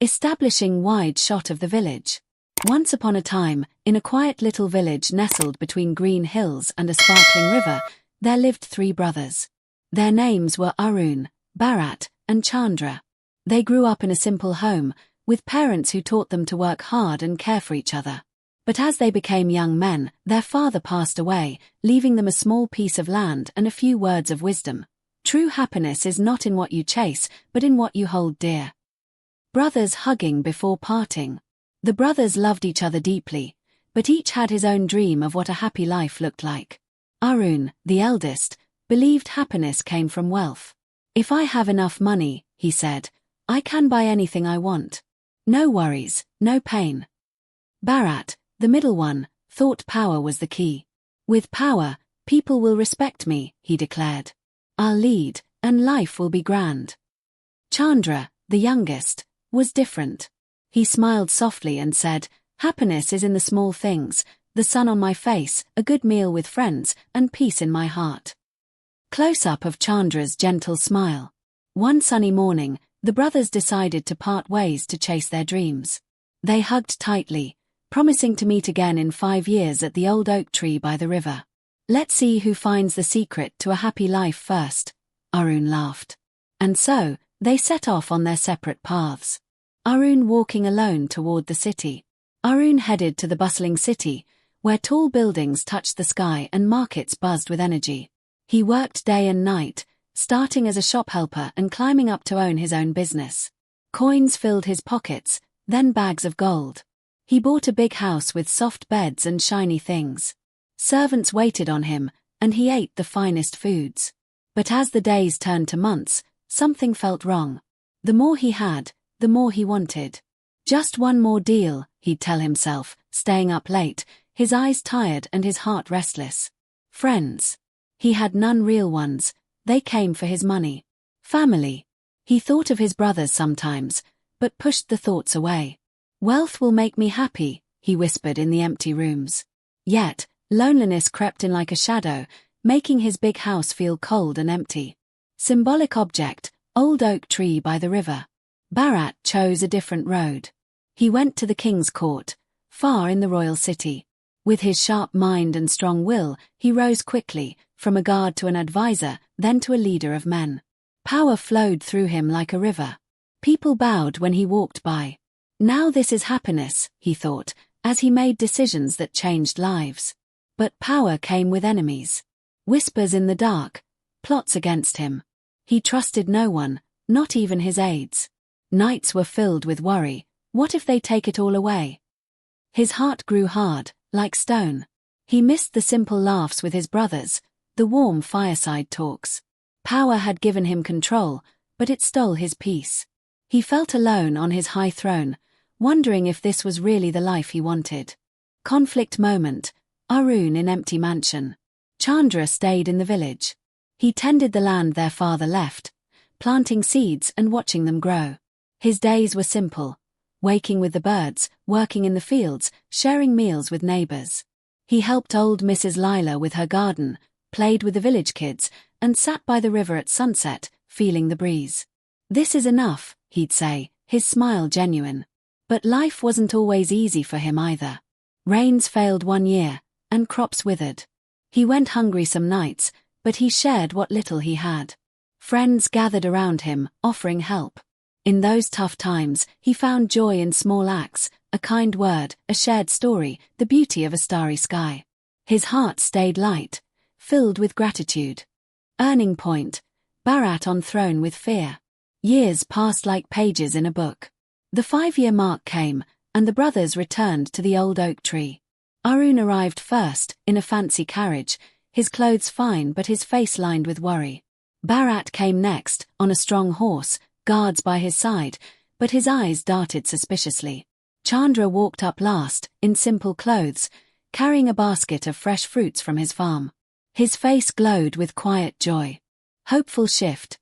Establishing wide shot of the village. Once upon a time, in a quiet little village nestled between green hills and a sparkling river, there lived 3 brothers. Their names were Arun, Bharat, and Chandra. They grew up in a simple home, with parents who taught them to work hard and care for each other. But as they became young men, their father passed away, leaving them a small piece of land and a few words of wisdom. True happiness is not in what you chase, but in what you hold dear. Brothers hugging before parting. The brothers loved each other deeply, but each had his own dream of what a happy life looked like. Arun, the eldest, believed happiness came from wealth. "If I have enough money," he said, "I can buy anything I want. No worries, no pain." Bharat, the middle one, thought power was the key. "With power, people will respect me," he declared. "I'll lead, and life will be grand." Chandra, the youngest, was different. He smiled softly and said, "Happiness is in the small things, the sun on my face, a good meal with friends, and peace in my heart." Close-up of Chandra's gentle smile. One sunny morning, the brothers decided to part ways to chase their dreams. They hugged tightly, promising to meet again in 5 years at the old oak tree by the river. "Let's see who finds the secret to a happy life first," Arun laughed. And so, they set off on their separate paths. Arun walking alone toward the city. Arun headed to the bustling city, where tall buildings touched the sky and markets buzzed with energy. He worked day and night, starting as a shop helper and climbing up to own his own business. Coins filled his pockets, then bags of gold. He bought a big house with soft beds and shiny things. Servants waited on him, and he ate the finest foods. But as the days turned to months, something felt wrong. The more he had, the more he wanted. "Just one more deal," he'd tell himself, staying up late, his eyes tired and his heart restless. Friends. He had none real ones, they came for his money. Family. He thought of his brothers sometimes, but pushed the thoughts away. "Wealth will make me happy," he whispered in the empty rooms. Yet, loneliness crept in like a shadow, making his big house feel cold and empty. Symbolic object, old oak tree by the river. Bharat chose a different road. He went to the king's court, far in the royal city. With his sharp mind and strong will, he rose quickly, from a guard to an advisor, then to a leader of men. Power flowed through him like a river. People bowed when he walked by. Now this is happiness, he thought, as he made decisions that changed lives. But power came with enemies. Whispers in the dark, plots against him. He trusted no one, not even his aides. Nights were filled with worry. What if they take it all away? His heart grew hard, like stone. He missed the simple laughs with his brothers, the warm fireside talks. Power had given him control, but it stole his peace. He felt alone on his high throne, wondering if this was really the life he wanted. Conflict moment. Arun in empty mansion. Chandra stayed in the village. He tended the land their father left, planting seeds and watching them grow. His days were simple. Waking with the birds, working in the fields, sharing meals with neighbors. He helped old Mrs. Lila with her garden, played with the village kids, and sat by the river at sunset, feeling the breeze. "This is enough," he'd say, his smile genuine. But life wasn't always easy for him either. Rains failed one year, and crops withered. He went hungry some nights, but he shared what little he had. Friends gathered around him, offering help. In those tough times, he found joy in small acts, a kind word, a shared story, the beauty of a starry sky. His heart stayed light, filled with gratitude. Earning point. Bharat on throne with fear. Years passed like pages in a book. The 5-year mark came, and the brothers returned to the old oak tree. Arun arrived first, in a fancy carriage, his clothes fine but his face lined with worry. Bharat came next, on a strong horse, guards by his side, but his eyes darted suspiciously. Chandra walked up last, in simple clothes, carrying a basket of fresh fruits from his farm. His face glowed with quiet joy. Hopeful shift.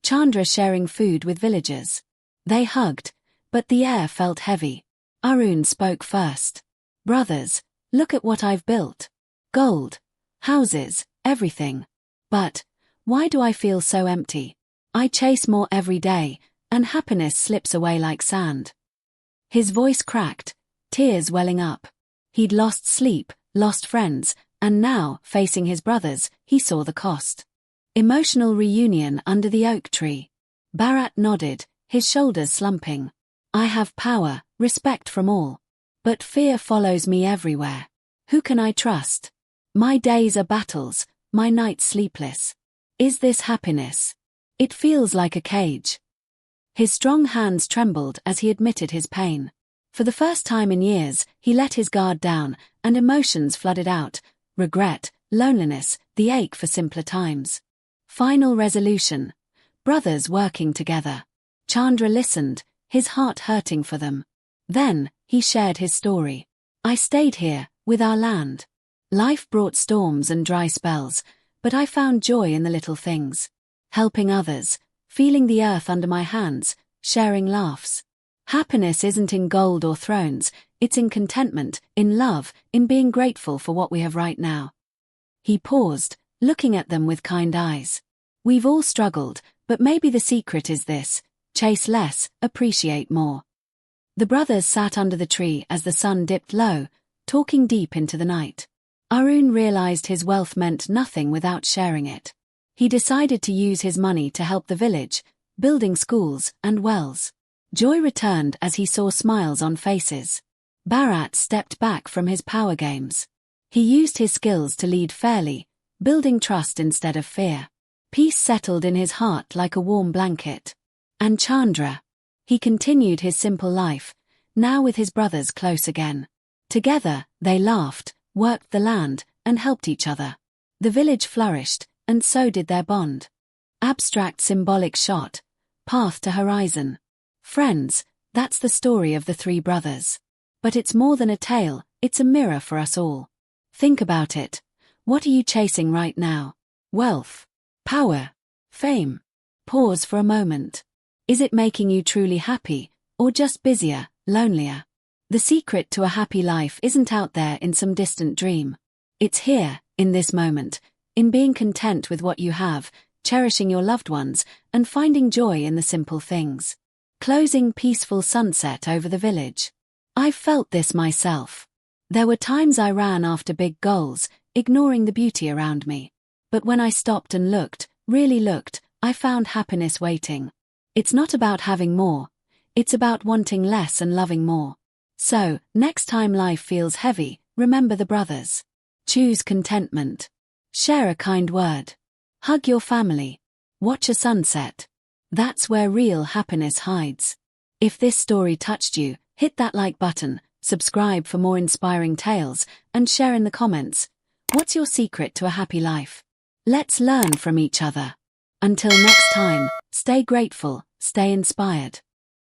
Chandra sharing food with villagers. They hugged, but the air felt heavy. Arun spoke first. "Brothers, look at what I've built. Gold, houses, everything. But, why do I feel so empty? I chase more every day, and happiness slips away like sand. His voice cracked, tears welling up. He'd lost sleep, lost friends, and now, facing his brothers, he saw the cost. Emotional reunion under the oak tree. Bharat nodded, his shoulders slumping. I have power, respect from all. But fear follows me everywhere. Who can I trust? My days are battles, my nights sleepless. Is this happiness? It feels like a cage. His strong hands trembled as he admitted his pain. For the first time in years, he let his guard down, and emotions flooded out. Regret, loneliness, the ache for simpler times. Final resolution. Brothers working together. Chandra listened, his heart hurting for them. Then, he shared his story. I stayed here, with our land. Life brought storms and dry spells, but I found joy in the little things. Helping others, feeling the earth under my hands, sharing laughs. Happiness isn't in gold or thrones, it's in contentment, in love, in being grateful for what we have right now. He paused, looking at them with kind eyes. We've all struggled, but maybe the secret is this: chase less, appreciate more. The brothers sat under the tree as the sun dipped low, talking deep into the night. Arun realized his wealth meant nothing without sharing it. He decided to use his money to help the village, building schools and wells. Joy returned as he saw smiles on faces. Bharat stepped back from his power games. He used his skills to lead fairly, building trust instead of fear. Peace settled in his heart like a warm blanket. And Chandra? He continued his simple life, now with his brothers close again. Together, they laughed, worked the land, and helped each other. The village flourished, and so did their bond. Abstract symbolic shot. Path to horizon. Friends, that's the story of the three brothers. But it's more than a tale, it's a mirror for us all. Think about it. What are you chasing right now? Wealth? Power? Fame? Pause for a moment. Is it making you truly happy, or just busier, lonelier? The secret to a happy life isn't out there in some distant dream. It's here, in this moment, in being content with what you have, cherishing your loved ones, and finding joy in the simple things. Closing peaceful sunset over the village. I've felt this myself. There were times I ran after big goals, ignoring the beauty around me. But when I stopped and looked, really looked, I found happiness waiting. It's not about having more. It's about wanting less and loving more. So, next time life feels heavy, remember the brothers. Choose contentment. Share a kind word. Hug your family. Watch a sunset. That's where real happiness hides. If this story touched you, hit that like button, subscribe for more inspiring tales, and share in the comments. What's your secret to a happy life? Let's learn from each other. Until next time, stay grateful, stay inspired.